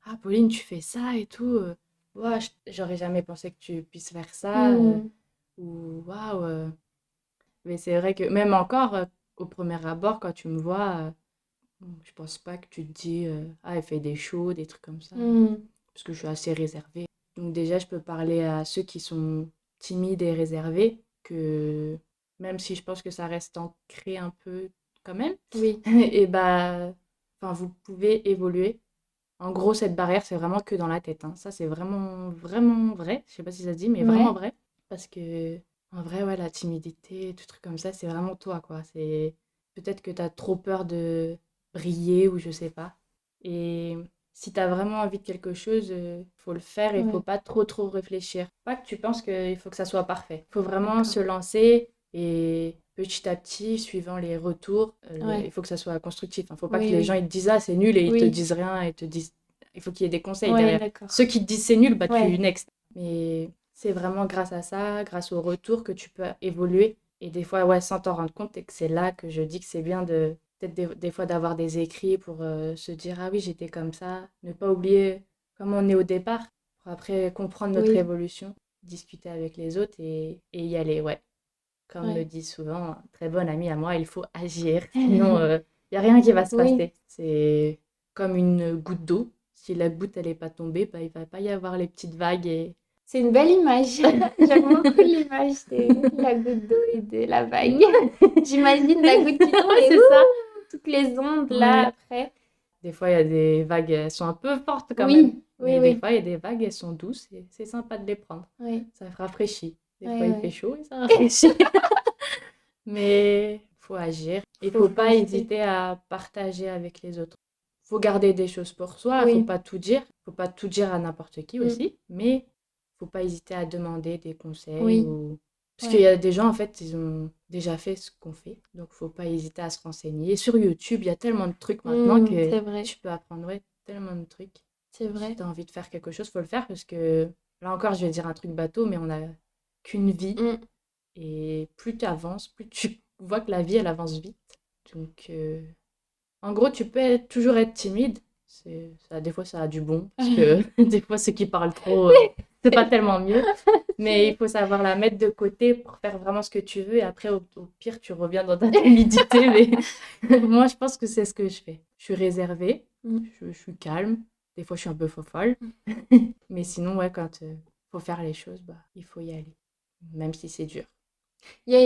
ah, Pauline, tu fais ça et tout. Ouah, j'aurais jamais pensé que tu puisses faire ça. Hmm. Ou waouh. Mais c'est vrai que même encore, au premier abord, quand tu me vois, je pense pas que tu te dis, ah, elle fait des shows, des trucs comme ça. Hmm. Parce que je suis assez réservée. Donc déjà, je peux parler à ceux qui sont timides et réservés, que même si je pense que ça reste ancré un peu quand même, Oui, et bah, enfin, vous pouvez évoluer. En gros, cette barrière, c'est vraiment que dans la tête, hein. Ça, c'est vraiment, vraiment vrai. Je sais pas si ça se dit, mais vraiment ouais, vrai. Parce que, en vrai, ouais, la timidité, tout truc comme ça, c'est vraiment toi, quoi. C'est peut-être que tu as trop peur de briller ou je sais pas. Et si tu as vraiment envie de quelque chose, faut le faire et il faut ouais, pas trop réfléchir. Pas que tu penses qu'il faut que ça soit parfait. Il faut vraiment d'accord. se lancer et petit à petit, suivant les retours, il Ouais, faut que ça soit constructif. Il faut pas que oui, les gens oui, ils te disent ah c'est nul et ils te oui, disent rien et te disent il faut qu'il y ait des conseils ouais, derrière. Ceux d'accord. qui te disent c'est nul, bah tu Ouais, next. Mais c'est vraiment grâce à ça, grâce au retour que tu peux évoluer. Et des fois, ouais, sans t'en rendre compte, et que c'est là que je dis que c'est bien de peut-être des fois d'avoir des écrits pour se dire ah oui, j'étais comme ça. Ne pas oublier comment on est au départ, pour après comprendre notre oui, évolution, discuter avec les autres et y aller, ouais. Comme me ouais. dit souvent un très bon ami à moi, il faut agir, sinon Il n'y a rien qui va se passer. C'est comme une goutte d'eau. Si la goutte, elle n'est pas tombée, bah, il ne va pas y avoir les petites vagues. C'est une belle image. J'aime beaucoup l'image de la goutte d'eau et de la vague. J'imagine la goutte qui tombe et c'est ça. Toutes les ondes là après. Des fois, il y a des vagues, elles sont un peu fortes quand même. Mais des fois, il y a des vagues, elles sont douces et c'est sympa de les prendre. Ça rafraîchit. Des fois, il fait chaud et ça rafraîchit. Mais il faut agir. Il ne faut pas hésiter à partager avec les autres. Il faut garder des choses pour soi. Il ne faut pas tout dire. Il ne faut pas tout dire à n'importe qui aussi. Mais il ne faut pas hésiter à demander des conseils. Parce qu'il y a des gens, en fait, ils ont déjà fait ce qu'on fait. Donc, il ne faut pas hésiter à se renseigner. Et sur YouTube, il y a tellement de trucs maintenant que tu peux apprendre tellement de trucs. C'est vrai. Si tu as envie de faire quelque chose, il faut le faire. Parce que, là encore, je vais dire un truc bateau, mais on n'a qu'une vie. Et plus tu avances, plus tu vois que la vie, elle avance vite. Donc, en gros, tu peux toujours être timide. Des fois, ça a du bon. Parce que des fois, ceux qui parlent trop, c'est pas tellement mieux. Mais il faut savoir la mettre de côté pour faire vraiment ce que tu veux. Et après, au pire, tu reviens dans ta timidité. Mais moi, je pense que c'est ce que je fais. Je suis réservée. Je suis calme. Des fois, je suis un peu folle. Mais sinon, ouais, quand il faut faire les choses, bah, il faut y aller. Même si c'est dur.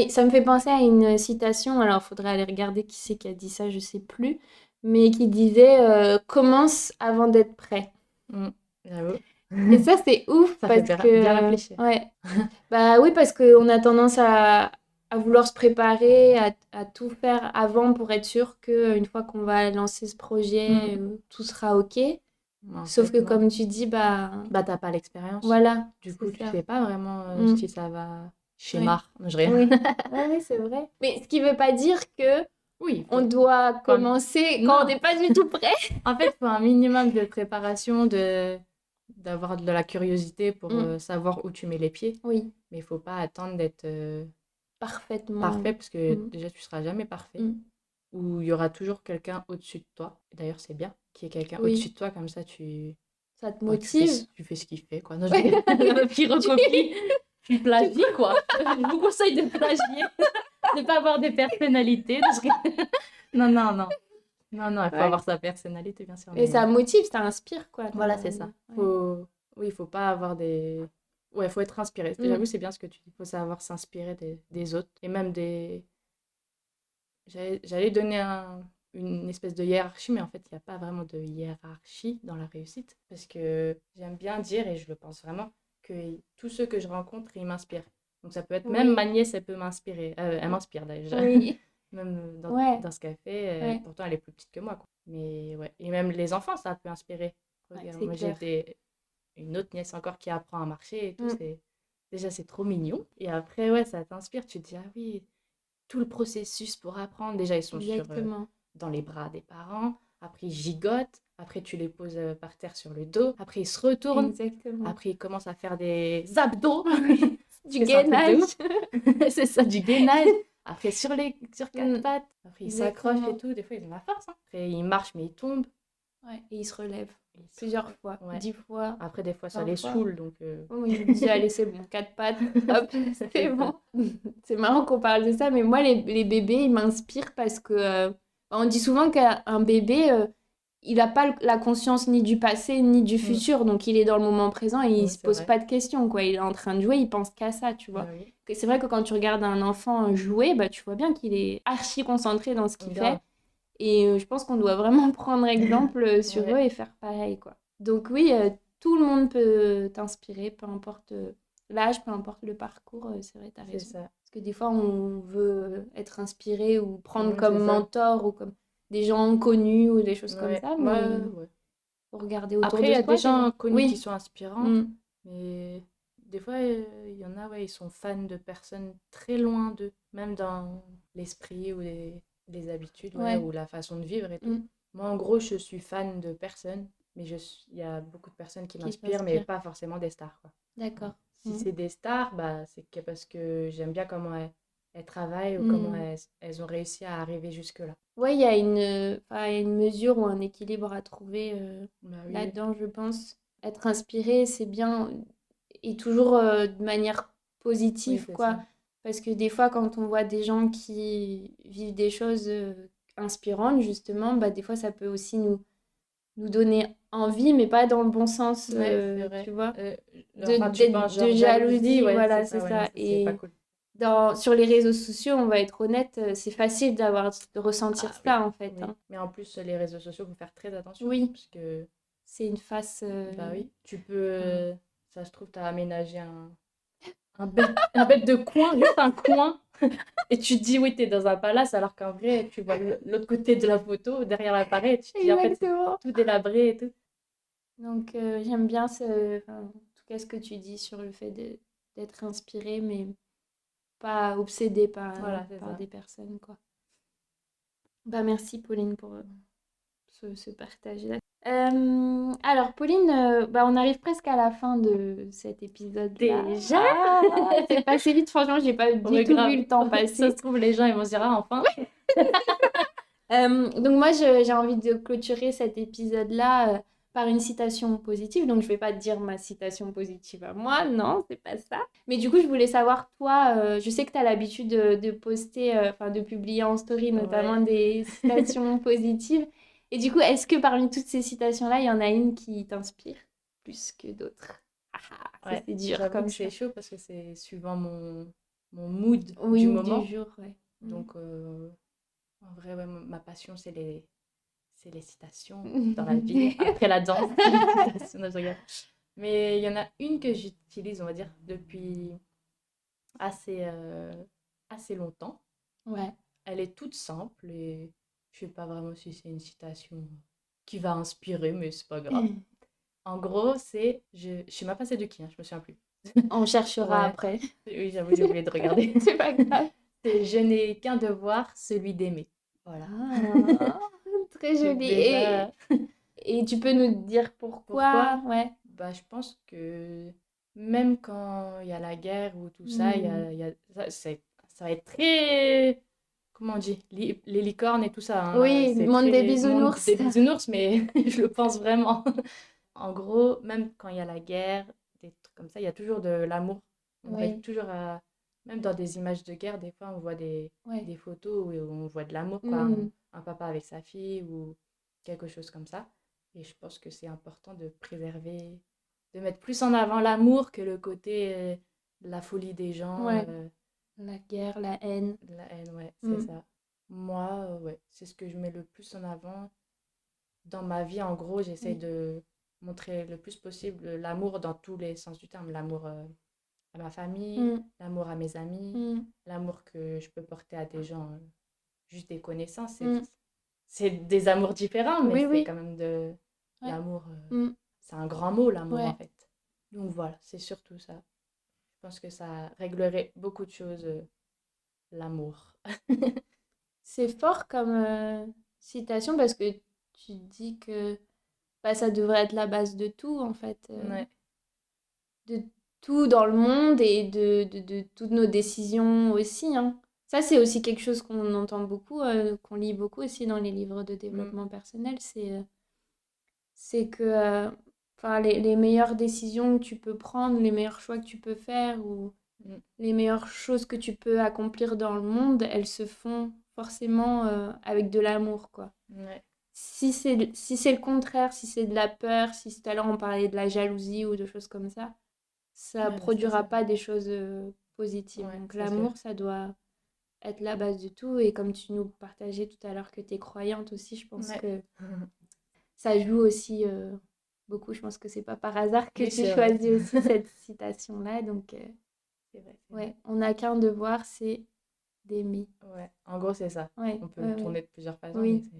Ça me fait penser à une citation, alors il faudrait aller regarder qui c'est qui a dit ça, je sais plus, mais qui disait commence avant d'être prêt. J'avoue. Et ça c'est ouf ça parce fait bien réfléchir. Bah oui, parce qu'on a tendance à vouloir se préparer, à tout faire avant pour être sûr qu'une fois qu'on va lancer ce projet, tout sera ok. Sauf que comme tu dis, bah t'as pas l'expérience. Voilà. Du coup, tu sais pas vraiment si ça va schémar. Oui, c'est vrai. Mais ce qui veut pas dire que on doit commencer quand on n'est pas du tout prêt. En fait, il faut un minimum de préparation, d'avoir de la curiosité pour savoir où tu mets les pieds. Oui. Mais il faut pas attendre d'être parfait parce que déjà, tu seras jamais parfait. Ou il y aura toujours quelqu'un au-dessus de toi. D'ailleurs, c'est bien qu'il y ait quelqu'un au-dessus de toi, comme ça, ça te motive. Tu fais ce qu'il fait, quoi. Non, la meuf qui recopie. Tu plagies, quoi. Je vous conseille de plagier. De ne pas avoir des personnalités. Non, il faut avoir sa personnalité, bien sûr. Et ça motive, ça inspire, quoi. Voilà, c'est ça. Oui, il faut pas avoir des... Ouais, il faut être inspiré. J'avoue, c'est bien ce que tu dis. Il faut savoir s'inspirer des autres. Et même des... J'allais donner une espèce de hiérarchie, mais en fait, il n'y a pas vraiment de hiérarchie dans la réussite. Parce que j'aime bien dire, et je le pense vraiment, que tous ceux que je rencontre, ils m'inspirent. Donc ça peut être, même ma nièce, elle peut m'inspirer. Elle m'inspire déjà. Même dans ce qu'elle fait, pourtant elle est plus petite que moi, quoi. Mais ouais, et même les enfants, ça peut inspirer. Regarde, moi j'ai une autre nièce encore qui apprend à marcher et tout, déjà c'est trop mignon. Et après, ouais, ça t'inspire, tu te dis, ah oui, tout le processus pour apprendre, déjà ils sont dans les bras des parents, après ils gigotent, après tu les poses par terre sur le dos, après ils se retournent, après ils commencent à faire des abdos, du gainage. C'est ça, du gainage. Après sur quatre pattes, après ils s'accrochent et tout, des fois ils ont la force. Après ils marchent mais ils tombent. Et ils se relèvent plusieurs fois, 10 fois. Après des fois ça les saoule donc... ils me disent allez c'est bon, 4 pattes, hop, c'est bon. C'est marrant qu'on parle de ça, mais moi les bébés ils m'inspirent parce que on dit souvent qu'un bébé il n'a pas la conscience ni du passé ni du futur, donc il est dans le moment présent et il se pose pas de questions, quoi. Il est en train de jouer, il pense qu'à ça, tu vois. C'est vrai que quand tu regardes un enfant jouer, bah, tu vois bien qu'il est archi concentré dans ce qu'il fait. Et je pense qu'on doit vraiment prendre exemple sur eux et faire pareil, quoi. Donc oui, tout le monde peut t'inspirer, peu importe l'âge, peu importe le parcours, c'est vrai, t'as raison. Parce que des fois, on veut être inspiré ou prendre comme mentor ou comme des gens connus ou des choses comme ça, mais faut regarder autour de toi. Après, il y a des gens connus qui sont inspirants, mais des fois, il y en a, ils sont fans de personnes très loin d'eux, même dans l'esprit ou les habitudes ou la façon de vivre et tout. Moi, en gros, je suis fan de personnes, mais il y a beaucoup de personnes qui m'inspirent, mais pas forcément des stars, quoi. D'accord. Si c'est des stars, bah, c'est parce que j'aime bien comment elles travaillent ou comment elles ont réussi à arriver jusque-là. Ouais, il y a une mesure ou un équilibre à trouver là-dedans, je pense. Être inspiré, c'est bien, et toujours de manière positive, quoi. Ça. Parce que des fois, quand on voit des gens qui vivent des choses inspirantes, justement, bah, des fois, ça peut aussi nous donner envie, mais pas dans le bon sens, Ouais, c'est vrai. tu vois, Enfin, tu penses de genre jalousie, jalousie, ouais, voilà, c'est c'est ça, ouais, non, ça. ça c'est pas Et cool. sur les réseaux sociaux, on va être honnête, c'est facile de ressentir Ah oui, ça, en fait, oui. hein. Mais en plus, les réseaux sociaux, faut faire très attention. Oui, Parce que, c'est une face. bah oui, tu peux, Enfin, ça se trouve, t'as aménagé un bête de coin, juste un coin. Et tu te dis, oui, t'es dans un palace, alors qu'en vrai, tu vois l'autre côté de la photo, derrière l'appareil, et tu te dis, en fait, c'est exactement. tout délabré et tout. Donc, j'aime bien en tout cas, ce que tu dis sur le fait d'être inspiré, mais pas obsédé Voilà, c'est par ça. des personnes, quoi. Bah, merci, Pauline, pour ce partage-là. Alors, Pauline, bah, on arrive presque à la fin de cet épisode-là. Déjà? Ah, c'est passé vite, franchement, j'ai pas Oh, du mais tout vu grave. le temps Ça passer. se trouve, les gens, ils vont se dire, ah, enfin. Donc moi, j'ai envie de clôturer cet épisode-là par une citation positive. Donc je vais pas te dire ma citation positive à moi, non, c'est pas ça. Mais du coup, je voulais savoir, toi, je sais que tu as l'habitude de poster, enfin de publier en story notamment Ouais. des citations positives. Et du coup, est-ce que parmi toutes ces citations-là, il y en a une qui t'inspire plus que d'autres? Ah, ça Ouais, c'est dur j'avoue que comme c'est choix. chaud parce que c'est suivant mon mood du Oui, du moment. jour, ouais. Donc, en vrai, ouais, ma passion, c'est les citations dans la vie. Après la danse, c'est les citations. Non, je rigole. Mais il y en a une que j'utilise, on va dire, depuis assez, assez longtemps. Ouais. Elle est toute simple et je sais pas vraiment si c'est une citation qui va inspirer, mais c'est pas grave. En gros, je sais même pas c'est de qui, hein, je me souviens plus. On cherchera Ouais, après. oui, j'avoue, j'ai oublié de regarder. C'est pas grave. C'est je n'ai qu'un devoir, celui d'aimer. Voilà. Ah, très Donc joli. déjà, Et tu peux nous dire pourquoi? pourquoi? Ouais. Bah, je pense que même quand il y a la guerre ou tout ça, Hmm. ça va être très, comment on dit, les licornes et tout ça, hein, Oui, le c'est monde des très monde bisounours. des bisounours, mais je le pense vraiment. En gros, même quand il y a la guerre, des trucs comme ça, il y a toujours de l'amour. On arrive Oui, toujours à, même dans des images de guerre, des fois on voit ouais. des photos où on voit de l'amour, quoi, Hmm. un papa avec sa fille ou quelque chose comme ça. Et je pense que c'est important de préserver, de mettre plus en avant l'amour que le côté la folie des gens, Ouais. La guerre, la haine. la haine, ouais, c'est Hmm. ça. Moi, ouais, c'est ce que je mets le plus en avant. Dans ma vie, en gros, j'essaie Oui. de montrer le plus possible l'amour dans tous les sens du terme. L'amour à ma famille, Hmm. l'amour à mes amis, Hmm. l'amour que je peux porter à des gens, juste des connaissances. Hmm. C'est des amours différents, mais Oui, c'est oui. quand même de Ouais. l'amour. Hmm. C'est un grand mot, l'amour, en Ouais. fait. Donc voilà, c'est surtout ça. Je pense que ça réglerait beaucoup de choses, l'amour. C'est fort comme citation parce que tu dis que bah, ça devrait être la base de tout, en fait. Ouais. De tout dans le monde et de toutes nos décisions aussi, hein. Ça, c'est aussi quelque chose qu'on entend beaucoup, qu'on lit beaucoup aussi dans les livres de Mm, développement personnel. C'est que enfin, les meilleures décisions que tu peux prendre, les meilleurs choix que tu peux faire ou mm. les meilleures choses que tu peux accomplir dans le monde, elles se font forcément avec de l'amour, quoi. Ouais, Si c'est le contraire, si c'est de la peur, si tout à l'heure on parlait de la jalousie ou de choses comme ça ouais, bah ça, produira c'est pas des choses positives. ouais, Donc c'est sûr. l'amour, ça doit être la base de tout. Et comme tu nous partageais tout à l'heure que tu es croyante aussi, je pense Ouais. que ça joue aussi beaucoup. Je pense que c'est pas par hasard que Oui, tu c'est vrai. choisis aussi cette citation-là. Donc C'est vrai, c'est vrai. ouais, on n'a qu'un devoir, c'est d'aimer. Ouais, en gros, c'est ça. Ouais, On peut le ouais, ouais. tourner de plusieurs façons, mais Oui, c'est...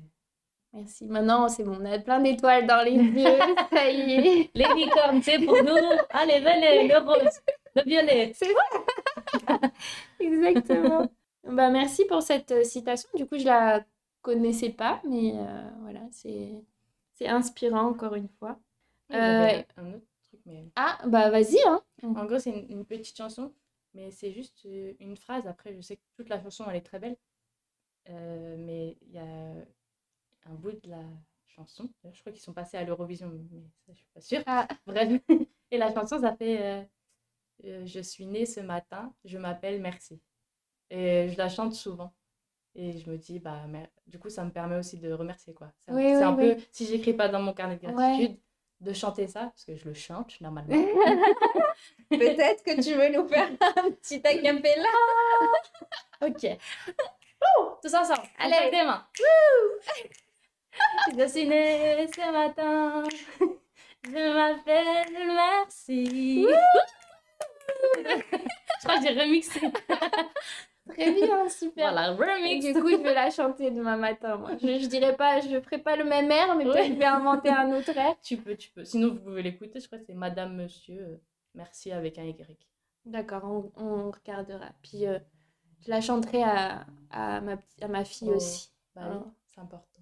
merci. Maintenant, c'est bon, on a plein d'étoiles dans les yeux. Ça y est. Les licornes, c'est pour nous. Allez, venez, le rose, le violet. C'est exactement. Bah, merci pour cette citation. Du coup, je la connaissais pas, mais voilà, c'est inspirant encore une fois. Oui, j'avais Euh, un autre truc, mais... ah, bah vas-y, hein. En gros, c'est une petite chanson, mais c'est juste une phrase. Après, je sais que toute la chanson, elle est très belle. Mais il y a un bout de la chanson. Je crois qu'ils sont passés à l'Eurovision, mais ça, je suis pas sûre. Ah, Bref. Et la chanson, ça fait Je suis née ce matin, je m'appelle Merci. Et je la chante souvent. Et je me dis, du coup, ça me permet aussi de remercier, quoi. Oui, C'est oui, un oui. peu, si j'écris pas dans mon carnet de Ouais. gratitude, de chanter ça, parce que je le chante normalement. Peut-être que tu veux nous faire un petit acapella. Ok. Tous ensemble. Allez. On fait des mains. Je suis née ce matin. Je m'appelle Merci. Je crois que j'ai remixé. Très bien, super. Voilà, remix. Du coup, je vais la chanter demain matin, moi. Je dirais pas, je ferai pas le même air, mais peut-être que je vais inventer un autre air. Tu peux. Sinon, vous pouvez l'écouter. Je crois que c'est Madame, Monsieur, merci avec un Y. D'accord, on regardera. Puis je la chanterai à ma fille aussi. Bah oui, c'est important.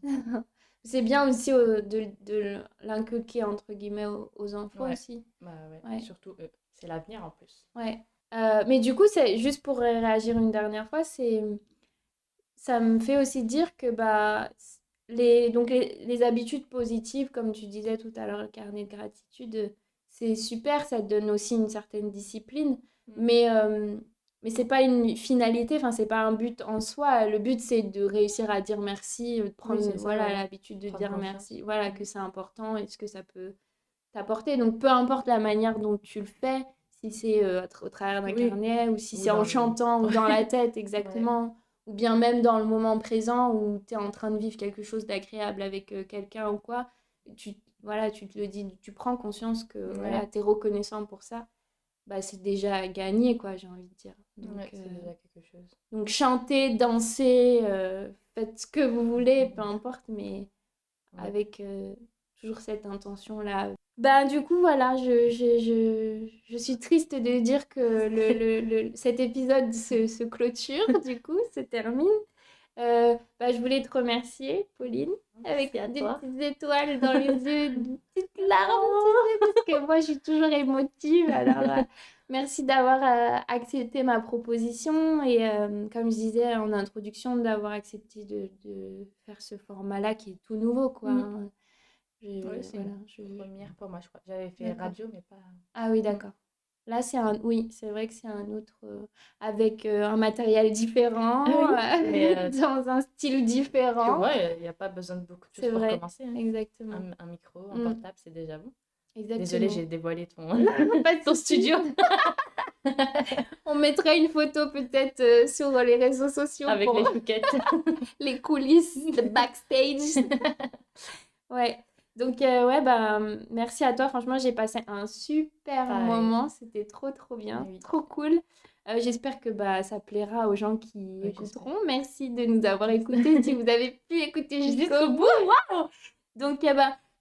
C'est bien aussi de l'inculquer, entre guillemets, aux enfants aussi. Bah ouais, surtout eux. C'est l'avenir en plus. Ouais. Mais du coup, c'est juste pour réagir une dernière fois, ça me fait aussi dire que les habitudes positives, comme tu disais tout à l'heure, le carnet de gratitude, c'est super, ça te donne aussi une certaine discipline, mais c'est pas une finalité, enfin c'est pas un but en soi. Le but c'est de réussir à dire merci, de prendre l'habitude de dire merci, que c'est important et ce que ça peut t'apporter. Donc peu importe la manière dont tu le fais, si c'est au travers d'un carnet ou si c'est en chantant ou dans la tête exactement, ou bien même dans le moment présent où tu es en train de vivre quelque chose d'agréable avec quelqu'un ou quoi, tu te le dis, tu prends conscience que tu es reconnaissant pour ça. Bah, c'est déjà gagné, quoi, j'ai envie de dire. Donc, c'est déjà quelque chose. Donc, chantez, dansez, faites ce que vous voulez, peu importe, mais avec toujours cette intention-là. Ben, du coup, voilà, je suis triste de dire que cet épisode se clôture, du coup, se termine. Je voulais te remercier, Pauline, avec des petites étoiles dans les yeux, des petites larmes, parce que moi, je suis toujours émotive. Alors, merci d'avoir accepté ma proposition et, comme je disais en introduction, d'avoir accepté de faire ce format-là qui est tout nouveau, quoi. C'est une première pour moi, je crois. J'avais fait radio, mais pas... Ah oui, d'accord. Là, c'est vrai que c'est un autre, avec un matériel différent, dans un style différent. Il n'y a pas besoin de beaucoup de choses pour commencer. Hein. Exactement. Un micro, un portable, c'est déjà bon. Exactement. Désolée, j'ai dévoilé ton studio. On mettrait une photo peut-être sur les réseaux sociaux. Avec les chouquettes. Les coulisses, le backstage. Ouais. Donc, merci à toi. Franchement, j'ai passé un super moment. C'était trop, trop bien. Oui. Trop cool. J'espère que ça plaira aux gens qui écouteront. Merci de nous avoir écoutés. Si vous avez pu écouter jusqu'au bout. Waouh! Donc,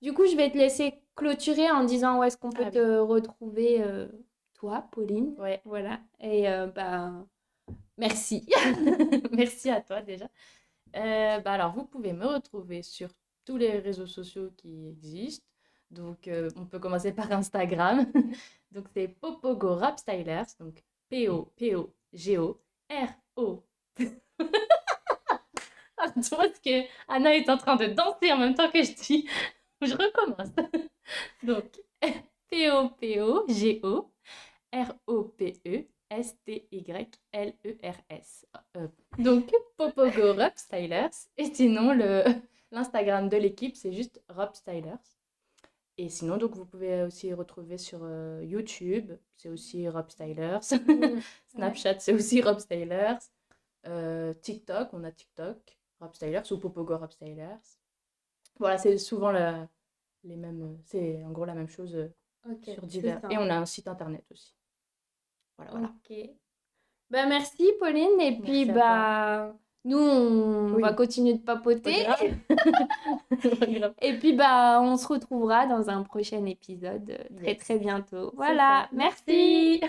du coup, je vais te laisser clôturer en disant où est-ce qu'on peut te retrouver, toi, Pauline. Ouais. Voilà. Et merci. Merci à toi déjà. Alors, vous pouvez me retrouver sur tous les réseaux sociaux qui existent. Donc, on peut commencer par Instagram. Donc, c'est Popogo Rap Stylers. Donc, Popogo RO. Attends, parce que Anna est en train de danser en même temps que je dis. Je recommence. Donc, Popogo ROPE STYLERS. Donc, Popogo Rap Stylers. Et sinon, l'Instagram de l'équipe, c'est juste Rob Stylers. Et sinon, donc, vous pouvez aussi retrouver sur YouTube, c'est aussi Rob Stylers. Snapchat, c'est aussi Rob Stylers. TikTok, on a TikTok, Rob Stylers ou Popogo Rob Stylers. Voilà, c'est souvent les mêmes, c'est en gros la même chose sur divers. Et on a un site internet aussi. Voilà. Ok. Merci, Pauline. Et puis, nous, on va continuer de papoter. Et puis, on se retrouvera dans un prochain épisode très, très bientôt. Voilà, merci.